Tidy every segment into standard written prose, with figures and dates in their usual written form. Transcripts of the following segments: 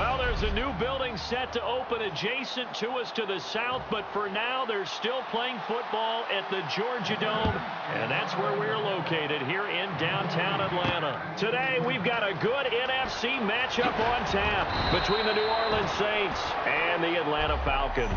Well, there's a new building set to open adjacent to us to the south, but for now, they're still playing football at the Georgia Dome, and that's where we're located here in downtown Atlanta. Today, we've got a good NFC matchup on tap between the New Orleans Saints and the Atlanta Falcons.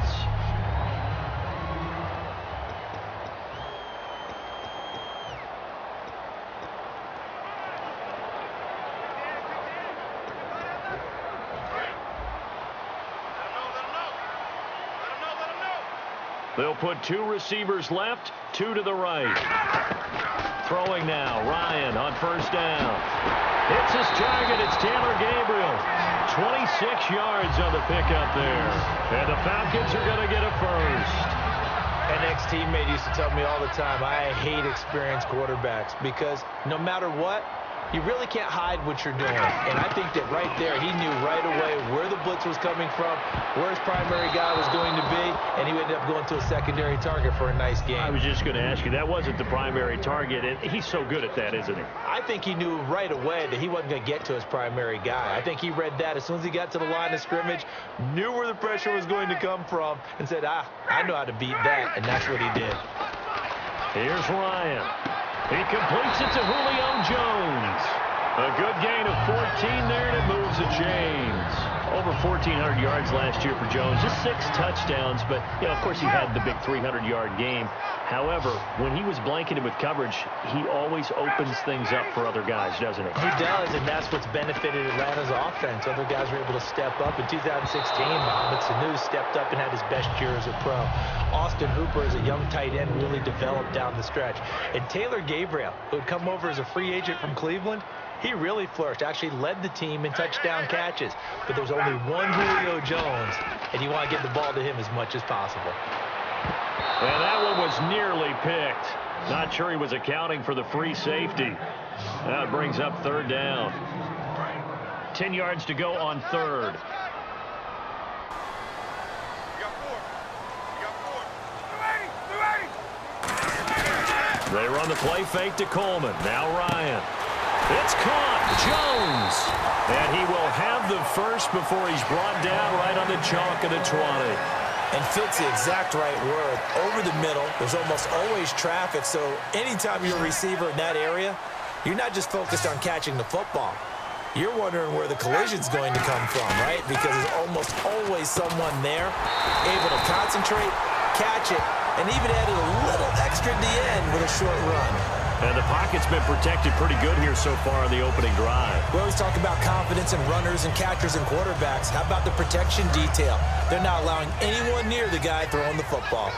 They'll put two receivers left, two to the right. Throwing now, Ryan on first down. Hits his target, it's Taylor Gabriel. 26 yards on the pickup there. And the Falcons are going to get a first. An ex-teammate used to tell me all the time, I hate experienced quarterbacks because no matter what, you really can't hide what you're doing. And I think that right there, he knew right away where the blitz was coming from, where his primary guy was going to be, and he ended up going to a secondary target for a nice game. I was just going to ask you, that wasn't the primary target. And he's so good at that, isn't he? I think he knew right away that he wasn't going to get to his primary guy. I think he read that as soon as he got to the line of scrimmage, knew where the pressure was going to come from, and said, I know how to beat that, and that's what he did. Here's Ryan. He completes it to Julio Jones. A good gain of 14 there, and it moves to James. Over 1,400 yards last year for Jones. Just 6 touchdowns, but, you know, of course he had the big 300-yard game. However, when he was blanketed with coverage, he always opens things up for other guys, doesn't he? He does, and that's what's benefited Atlanta's offense. Other guys were able to step up. In 2016, Mohamed Sanu stepped up and had his best year as a pro. Austin Hooper, as a young tight end, really developed down the stretch. And Taylor Gabriel, who had come over as a free agent from Cleveland, he really flourished, actually led the team in touchdown catches. But there's only one Julio Jones, and you want to get the ball to him as much as possible. And that one was nearly picked. Not sure he was accounting for the free safety. That brings up third down. 10 yards to go on third. They run the play fake to Coleman. Now Ryan. It's caught. Jones. And he will have the first before he's brought down right on the chalk of the 20. And fits the exact right word. Over the middle, there's almost always traffic, so anytime you're a receiver in that area, you're not just focused on catching the football. You're wondering where the collision's going to come from, right? Because there's almost always someone there able to concentrate, catch it, and even added a little extra at the end with a short run. And the pocket's been protected pretty good here so far in the opening drive. We always talk about confidence in runners and catchers and quarterbacks. How about the protection detail? They're not allowing anyone near the guy throwing the football.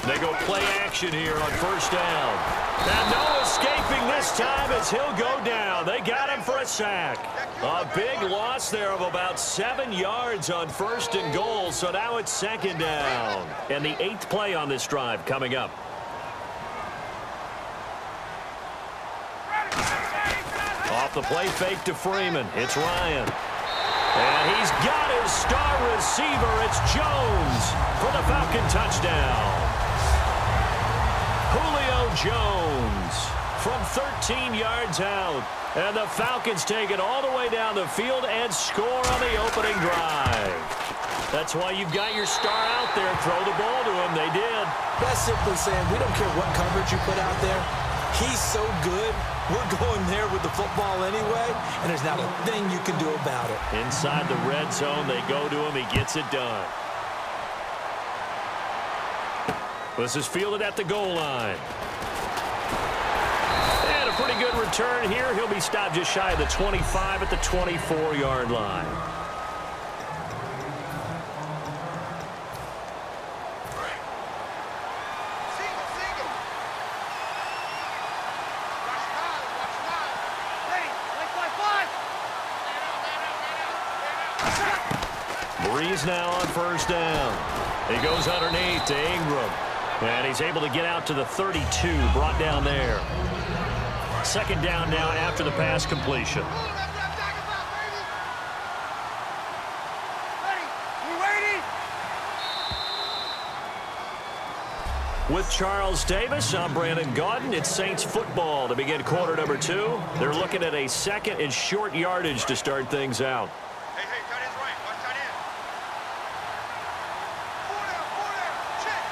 They go play action here on first down. And no escaping this time as he'll go down. They got him for a sack. A big loss there of about 7 yards on first and goal, so now it's second down. And the 8th play on this drive coming up. Off the play fake to Freeman. It's Ryan. And he's got his star receiver. It's Jones for the Falcon touchdown. Julio Jones from 13 yards out. And the Falcons take it all the way down the field and score on the opening drive. That's why you've got your star out there. Throw the ball to him. They did. That's simply saying we don't care what coverage you put out there. He's so good. We're going there with the football anyway, and there's not a thing you can do about it. Inside the red zone, they go to him. He gets it done. This is fielded at the goal line. And a pretty good return here. He'll be stopped just shy of the 25 at the 24-yard line. Breeze now on first down. He goes underneath to Ingram. And he's able to get out to the 32, brought down there. Second down now after the pass completion. With Charles Davis, I'm Brandon Gaudin. It's Saints football to begin quarter number 2. They're looking at a second and short yardage to start things out. Hey, tight end's right. Watch tight end. Four down. Check.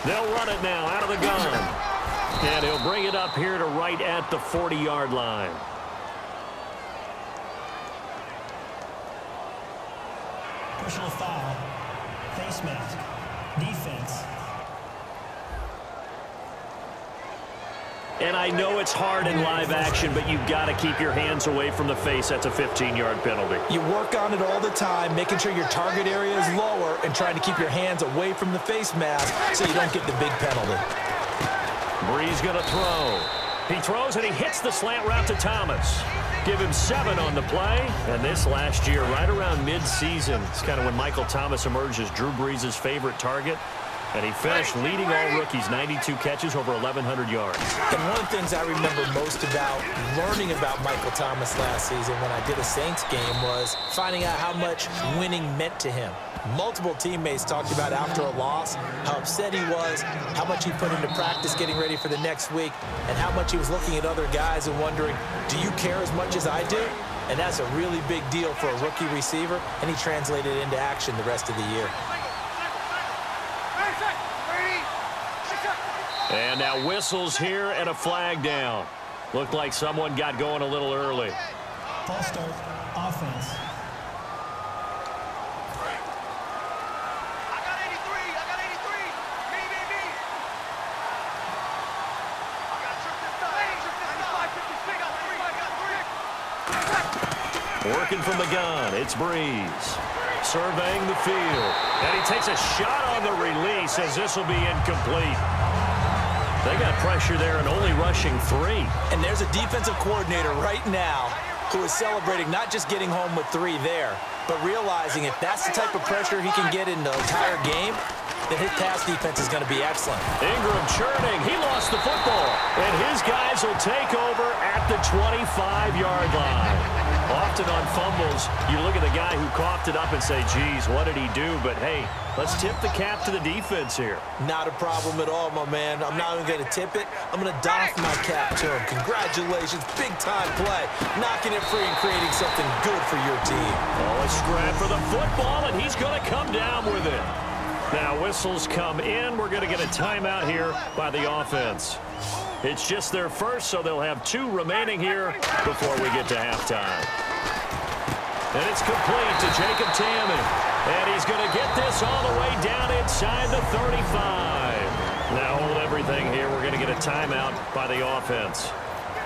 They'll run it now out of the gun. And he'll bring it up here to right at the 40-yard line. Personal foul, face mask, defense. And I know it's hard in live action, but you've got to keep your hands away from the face. That's a 15-yard penalty. You work on it all the time, making sure your target area is lower and trying to keep your hands away from the face mask so you don't get the big penalty. Bree's going to throw. He throws and he hits the slant route to Thomas. Give him 7 on the play. And this last year, right around mid-season, it's kind of when Michael Thomas emerged as Drew Brees' favorite target. And he finished leading all rookies, 92 catches, over 1,100 yards. And one of the things I remember most about learning about Michael Thomas last season when I did a Saints game was finding out how much winning meant to him. Multiple teammates talked about after a loss how upset he was, how much he put into practice getting ready for the next week, and how much he was looking at other guys and wondering, do you care as much as I do? And that's a really big deal for a rookie receiver, and he translated it into action the rest of the year. And now whistles here and a flag down. Looked like someone got going a little early. False start, offense. I got 83. Me. I got tripped this time. 95, 56, I got 3. Working from the gun, it's Brees. Surveying the field. And he takes a shot on the release as this will be incomplete. They got pressure there and only rushing 3. And there's a defensive coordinator right now who is celebrating not just getting home with 3 there, but realizing if that's the type of pressure he can get in the entire game, then his pass defense is going to be excellent. Ingram churning. He lost the football. And his guys will take over at the 25-yard line. Often on fumbles, you look at the guy who coughed it up and say, geez, what did he do? But, hey, let's tip the cap to the defense here. Not a problem at all, my man. I'm not even going to tip it. I'm going to doff my cap to him. Congratulations. Big-time play. Knocking it free and creating something good for your team. Oh, a scrap for the football, and he's going to come down with it. Now, whistles come in. We're going to get a timeout here by the offense. It's just their first, so they'll have 2 remaining here before we get to halftime. And it's complete to Jacob Tammany. And he's going to get this all the way down inside the 35. Now hold everything here. We're going to get a timeout by the offense.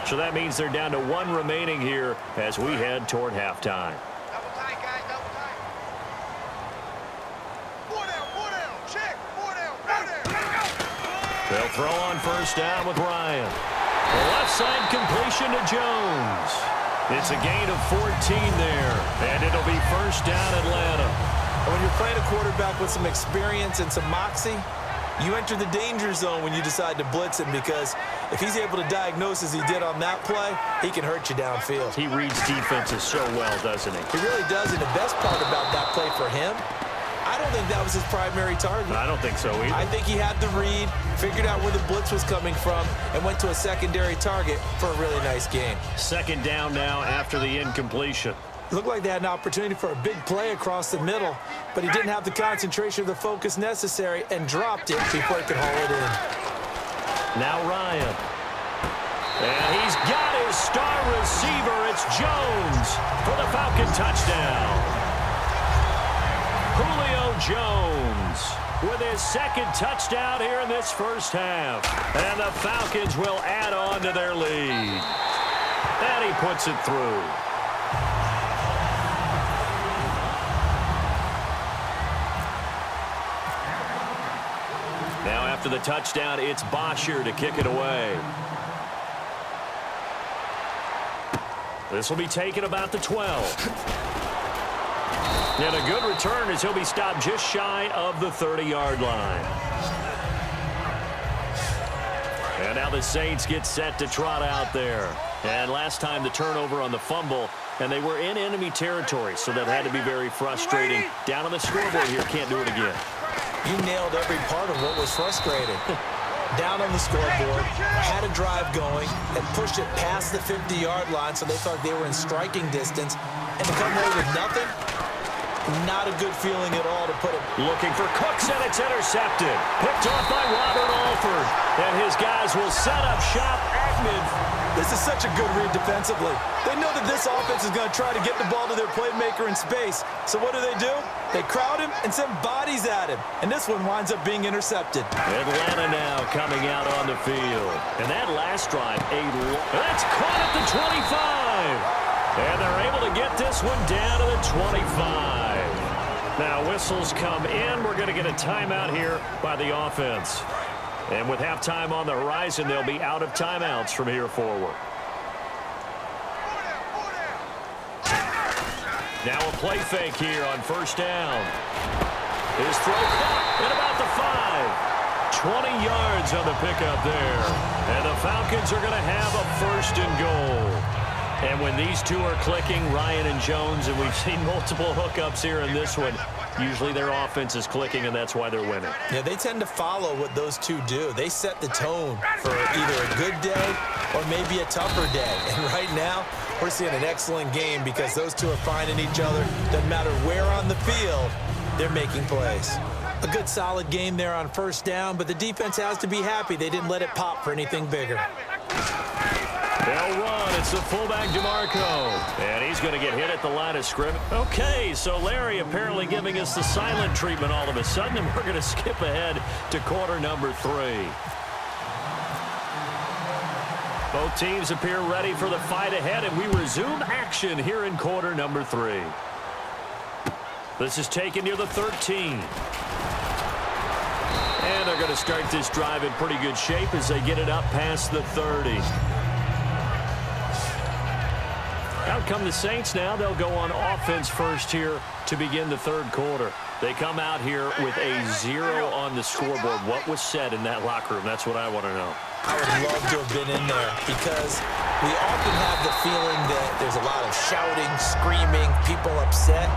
So that means they're down to 1 remaining here as we head toward halftime. Double tight, guys. Double tight. 4 down. Check. 4 down. They'll throw on first down with Ryan. The left side completion to Jones. It's a gain of 14 there, and it'll be first down Atlanta. When you're playing a quarterback with some experience and some moxie, you enter the danger zone when you decide to blitz him, because if he's able to diagnose as he did on that play, he can hurt you downfield. He reads defenses so well, doesn't he? He really does, and the best part about that play for him, I don't think that was his primary target. I don't think so either. I think he had the read, figured out where the blitz was coming from, and went to a secondary target for a really nice game. Second down now after the incompletion. It looked like they had an opportunity for a big play across the middle, but he didn't have the concentration or the focus necessary and dropped it before he could haul it in. Now Ryan. And he's got his star receiver. It's Jones for the Falcon touchdown. Julio Jones with his second touchdown here in this first half. And the Falcons will add on to their lead. And he puts it through. Now after the touchdown, it's Bosher to kick it away. This will be taken about the 12. And a good return as he'll be stopped just shy of the 30-yard line. And now the Saints get set to trot out there. And last time the turnover on the fumble And they were in enemy territory, so that had to be very frustrating. Down on the scoreboard here, can't do it again. You nailed every part of what was frustrating. Down on the scoreboard, had a drive going, and pushed it past the 50-yard line so they thought they were in striking distance. And to come away with nothing, not a good feeling at all to put it. Looking for Cooks, and it's intercepted. Picked off by Robert Alford. And his guys will set up shop at midfield. This is such a good read defensively. They know that this offense is going to try to get the ball to their playmaker in space. So what do? They crowd him and send bodies at him. And this one winds up being intercepted. Atlanta now coming out on the field. And that last drive, that's caught at the 25. And they're able to get this one down to the 25. Now whistles come in. We're going to get a timeout here by the offense. And with halftime on the horizon, they'll be out of timeouts from here forward. Now a play fake here on first down. His throw caught at about the 5. 20 yards on the pickup there. And the Falcons are going to have a first and goal. And when these two are clicking, Ryan and Jones, and we've seen multiple hookups here in this one, usually their offense is clicking, and that's why they're winning. Yeah, they tend to follow what those two do. They set the tone for either a good day or maybe a tougher day. And right now, we're seeing an excellent game because those two are finding each other. Doesn't matter where on the field, they're making plays. A good solid game there on first down, but the defense has to be happy they didn't let it pop for anything bigger. They'll run. It's the fullback, DeMarco. And he's going to get hit at the line of scrimmage. Okay, so Larry apparently giving us the silent treatment all of a sudden, and we're going to skip ahead to quarter number 3. Both teams appear ready for the fight ahead, and we resume action here in quarter number 3. This is taken near the 13. And they're going to start this drive in pretty good shape as they get it up past the 30. Out come the Saints now. They'll go on offense first here to begin the third quarter. They come out here with a 0 on the scoreboard. What was said in that locker room? That's what I want to know. I would love to have been in there because we often have the feeling that there's a lot of shouting, screaming, people upset.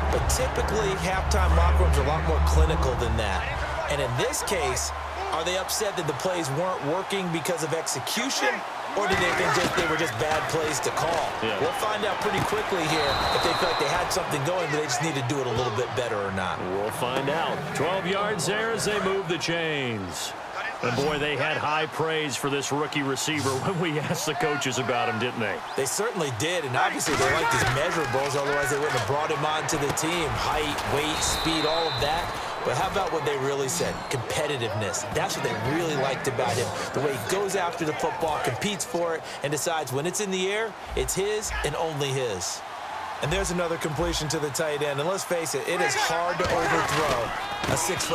But typically, halftime locker rooms are a lot more clinical than that. And in this case, are they upset that the plays weren't working because of execution? Or did they think they were just bad plays to call? Yeah. We'll find out pretty quickly here if they feel like they had something going, but they just need to do it a little bit better or not. We'll find out. 12 yards there as they move the chains. And, boy, they had high praise for this rookie receiver when we asked the coaches about him, didn't they? They certainly did, and obviously they liked his measurables, otherwise they wouldn't have brought him onto the team. Height, weight, speed, all of that. But how about what they really said? Competitiveness. That's what they really liked about him. The way he goes after the football, competes for it, and decides when it's in the air, it's his and only his. And there's another completion to the tight end. And let's face it, it is hard to overthrow a 6'6"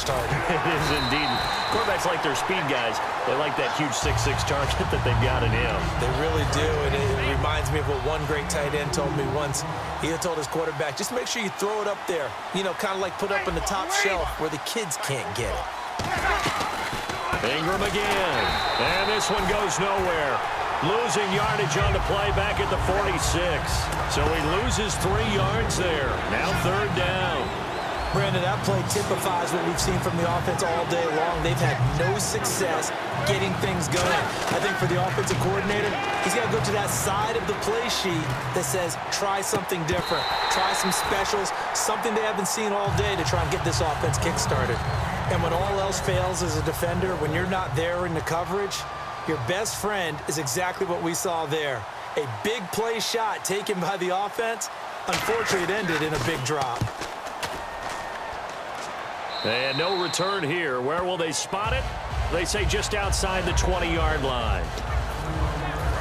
target. It is indeed. Quarterbacks like their speed guys. They like that huge 6'6" target that they've got in him. They really do. And it reminds me of what one great tight end told me once. He had told his quarterback, just make sure you throw it up there. You know, kind of like put up on the top shelf where the kids can't get it. Ingram again. And this one goes nowhere. Losing yardage on the play back at the 46. So he loses 3 yards there. Now third down. Brandon, that play typifies what we've seen from the offense all day long. They've had no success getting things going. I think for the offensive coordinator, he's got to go to that side of the play sheet that says, try something different. Try some specials, something they haven't seen all day to try and get this offense kick-started. And when all else fails as a defender, when you're not there in the coverage, your best friend is exactly what we saw there. A big play shot taken by the offense. Unfortunately, it ended in a big drop. And no return here. Where will they spot it? They say just outside the 20-yard line.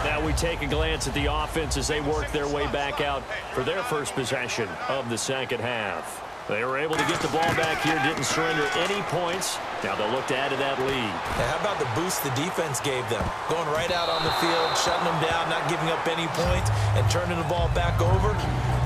Now we take a glance at the offense as they work their way back out for their first possession of the second half. They were able to get the ball back here, didn't surrender any points. Now they'll look to add to that lead. Now, how about the boost the defense gave them? Going right out on the field, shutting them down, not giving up any points, and turning the ball back over.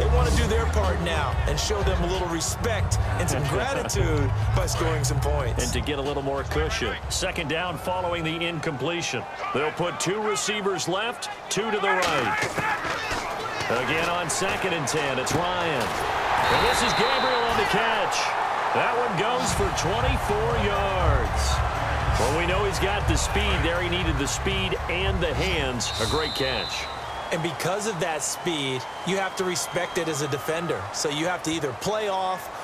They want to do their part now and show them a little respect and some gratitude by scoring some points. And to get a little more cushion. Second down following the incompletion. They'll put 2 receivers left, 2 to the right. Again on 2nd and 10, it's Ryan. And this is Gabriel on the catch. That one goes for 24 yards. Well, we know he's got the speed there. He needed the speed and the hands. A great catch. And because of that speed, you have to respect it as a defender. So you have to either play off